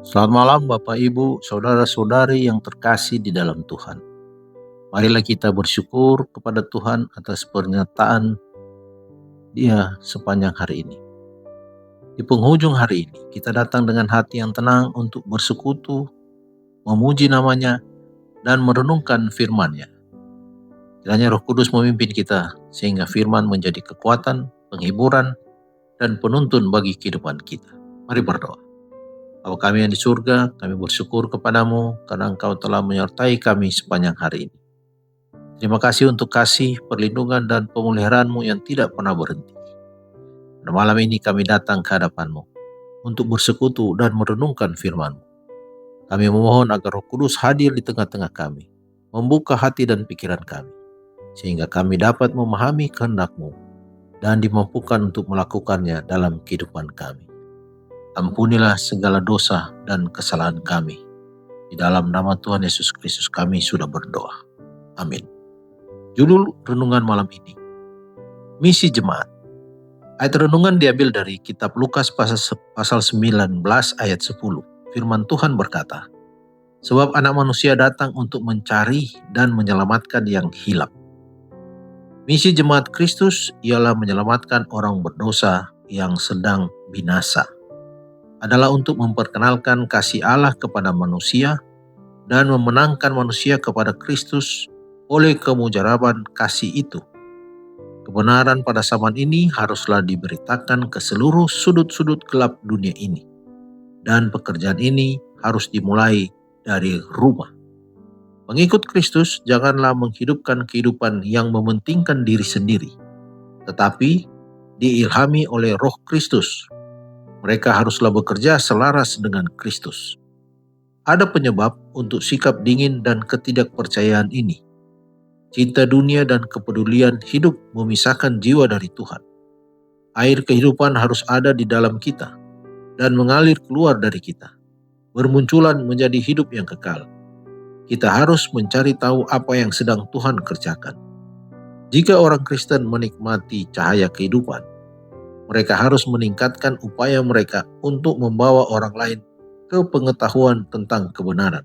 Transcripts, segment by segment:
Selamat malam Bapak Ibu, saudara-saudari yang terkasih di dalam Tuhan. Marilah kita bersyukur kepada Tuhan atas pernyataan Dia sepanjang hari ini. Di penghujung hari ini, kita datang dengan hati yang tenang untuk bersekutu, memuji namanya, dan merenungkan firman-Nya. Kiranya Roh Kudus memimpin kita, sehingga firman menjadi kekuatan, penghiburan, dan penuntun bagi kehidupan kita. Mari berdoa. Bapa kami yang di surga, kami bersyukur kepadamu karena Engkau telah menyertai kami sepanjang hari ini. Terima kasih untuk kasih, perlindungan, dan pemeliharaanmu yang tidak pernah berhenti. Pada malam ini kami datang ke hadapanmu untuk bersekutu dan merenungkan firman-Mu. Kami memohon agar Roh Kudus hadir di tengah-tengah kami, membuka hati dan pikiran kami, sehingga kami dapat memahami kehendak-Mu dan dimampukan untuk melakukannya dalam kehidupan kami. Ampunilah segala dosa dan kesalahan kami. Di dalam nama Tuhan Yesus Kristus kami sudah berdoa. Amin. Judul renungan malam ini, Misi Jemaat. Ayat renungan diambil dari kitab Lukas pasal 19 ayat 10. Firman Tuhan berkata, "Sebab anak manusia datang untuk mencari dan menyelamatkan yang hilang." Misi jemaat Kristus ialah menyelamatkan orang berdosa yang sedang binasa. Adalah untuk memperkenalkan kasih Allah kepada manusia dan memenangkan manusia kepada Kristus oleh kemujaraban kasih itu. Kebenaran pada zaman ini haruslah diberitakan ke seluruh sudut-sudut gelap dunia ini. Dan pekerjaan ini harus dimulai dari rumah. Pengikut Kristus janganlah menghidupkan kehidupan yang mementingkan diri sendiri, tetapi diilhami oleh Roh Kristus. Mereka haruslah bekerja selaras dengan Kristus. Ada penyebab untuk sikap dingin dan ketidakpercayaan ini. Cinta dunia dan kepedulian hidup memisahkan jiwa dari Tuhan. Air kehidupan harus ada di dalam kita dan mengalir keluar dari kita, bermunculan menjadi hidup yang kekal. Kita harus mencari tahu apa yang sedang Tuhan kerjakan. Jika orang Kristen menikmati cahaya kehidupan, mereka harus meningkatkan upaya mereka untuk membawa orang lain ke pengetahuan tentang kebenaran.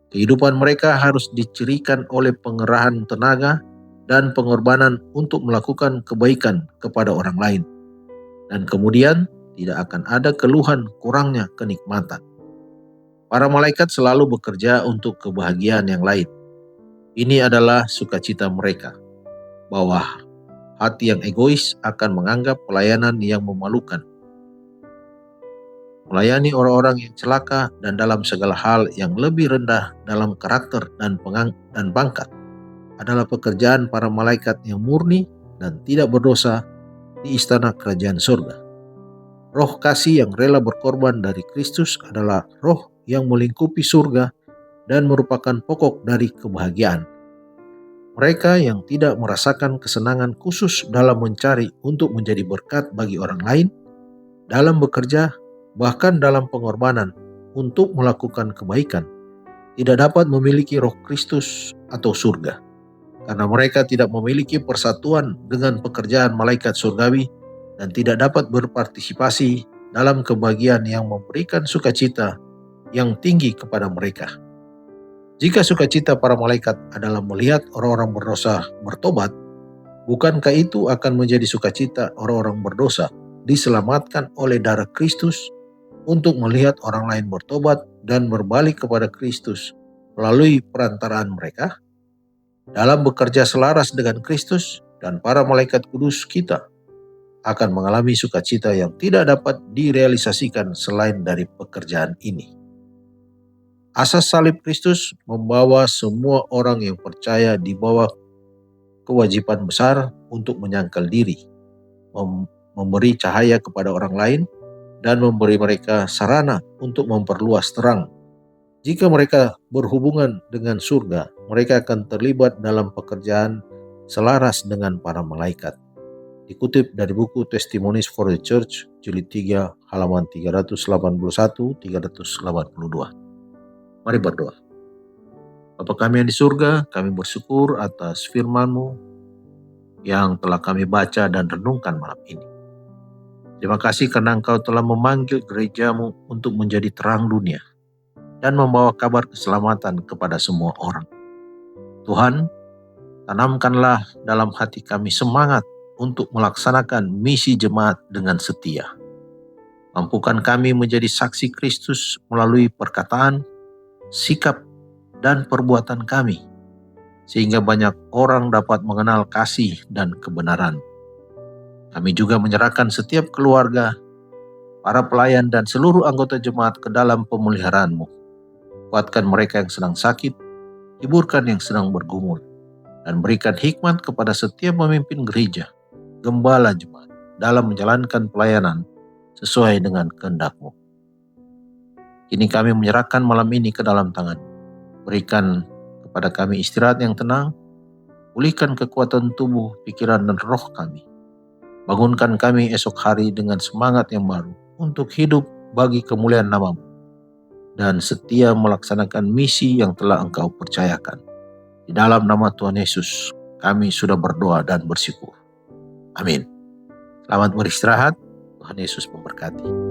Kehidupan mereka harus dicirikan oleh pengerahan tenaga dan pengorbanan untuk melakukan kebaikan kepada orang lain. Dan kemudian tidak akan ada keluhan kurangnya kenikmatan. Para malaikat selalu bekerja untuk kebahagiaan yang lain. Ini adalah sukacita mereka, bahwa hati yang egois akan menganggap pelayanan yang memalukan. Melayani orang-orang yang celaka dan dalam segala hal yang lebih rendah dalam karakter dan pangkat adalah pekerjaan para malaikat yang murni dan tidak berdosa di istana kerajaan surga. Roh kasih yang rela berkorban dari Kristus adalah roh yang melingkupi surga dan merupakan pokok dari kebahagiaan. Mereka yang tidak merasakan kesenangan khusus dalam mencari untuk menjadi berkat bagi orang lain, dalam bekerja, bahkan dalam pengorbanan untuk melakukan kebaikan, tidak dapat memiliki roh Kristus atau surga, karena mereka tidak memiliki persatuan dengan pekerjaan malaikat surgawi dan tidak dapat berpartisipasi dalam kebahagiaan yang memberikan sukacita yang tinggi kepada mereka. Jika sukacita para malaikat adalah melihat orang-orang berdosa bertobat, bukankah itu akan menjadi sukacita orang-orang berdosa diselamatkan oleh darah Kristus untuk melihat orang lain bertobat dan berbalik kepada Kristus melalui perantaraan mereka? Dalam bekerja selaras dengan Kristus dan para malaikat kudus, kita akan mengalami sukacita yang tidak dapat direalisasikan selain dari pekerjaan ini. Asas salib Kristus membawa semua orang yang percaya di bawah kewajiban besar untuk menyangkal diri, memberi cahaya kepada orang lain, dan memberi mereka sarana untuk memperluas terang. Jika mereka berhubungan dengan surga, mereka akan terlibat dalam pekerjaan selaras dengan para malaikat. Dikutip dari buku Testimonies for the Church, jilid 3, halaman 381-382. Mari berdoa. Bapa kami yang di surga, kami bersyukur atas firman-Mu yang telah kami baca dan renungkan malam ini. Terima kasih karena Engkau telah memanggil gerejamu untuk menjadi terang dunia dan membawa kabar keselamatan kepada semua orang. Tuhan, tanamkanlah dalam hati kami semangat untuk melaksanakan misi jemaat dengan setia. Mampukan kami menjadi saksi Kristus melalui perkataan, sikap, dan perbuatan kami, sehingga banyak orang dapat mengenal kasih dan kebenaran. Kami juga menyerahkan setiap keluarga, para pelayan, dan seluruh anggota jemaat ke dalam pemeliharaanmu. Kuatkan mereka yang sedang sakit, hiburkan yang sedang bergumul, dan berikan hikmat kepada setiap pemimpin gereja, gembala jemaat, dalam menjalankan pelayanan sesuai dengan kehendak-Mu. Kini kami menyerahkan malam ini ke dalam tangan. Berikan kepada kami istirahat yang tenang, pulihkan kekuatan tubuh, pikiran, dan roh kami. Bangunkan kami esok hari dengan semangat yang baru untuk hidup bagi kemuliaan nama-Mu dan setia melaksanakan misi yang telah Engkau percayakan. Di dalam nama Tuhan Yesus, kami sudah berdoa dan bersyukur. Amin. Selamat beristirahat. Tuhan Yesus memberkati.